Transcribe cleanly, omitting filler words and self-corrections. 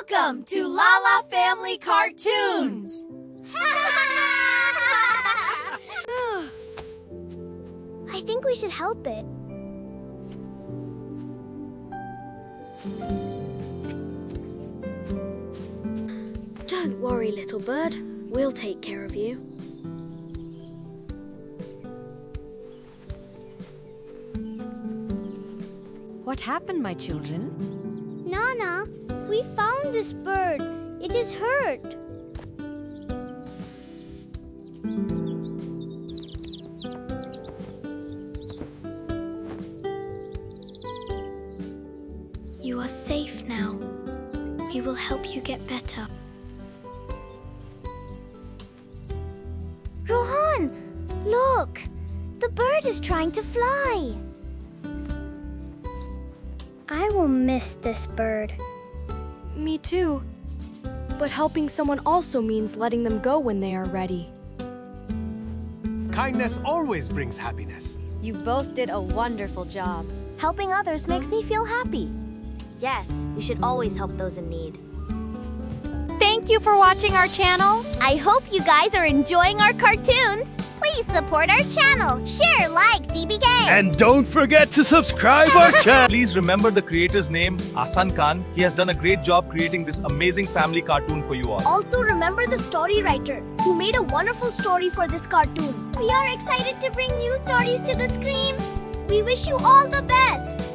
Welcome to Lala Family Cartoons! I think we should help it. Don't worry, little bird. We'll take care of you. What happened, my children? Nana, we found this bird. It is hurt. You are safe now. We will help you get better. Rohaan, look! The bird is trying to fly. I will miss this bird. Me too. But helping someone also means letting them go when they are ready. Kindness always brings happiness. You both did a wonderful job. Helping others makes me feel happy. Yes, we should always help those in need. Thank you for watching our channel. I hope you guys are enjoying our cartoons. Please support our channel. Share, like DBK. And don't forget to subscribe our channel. Please remember the creator's name, Asan Khan. He has done a great job creating this amazing family cartoon for you all. Also remember the story writer who made a wonderful story for this cartoon. We are excited to bring new stories to the screen. We wish you all the best.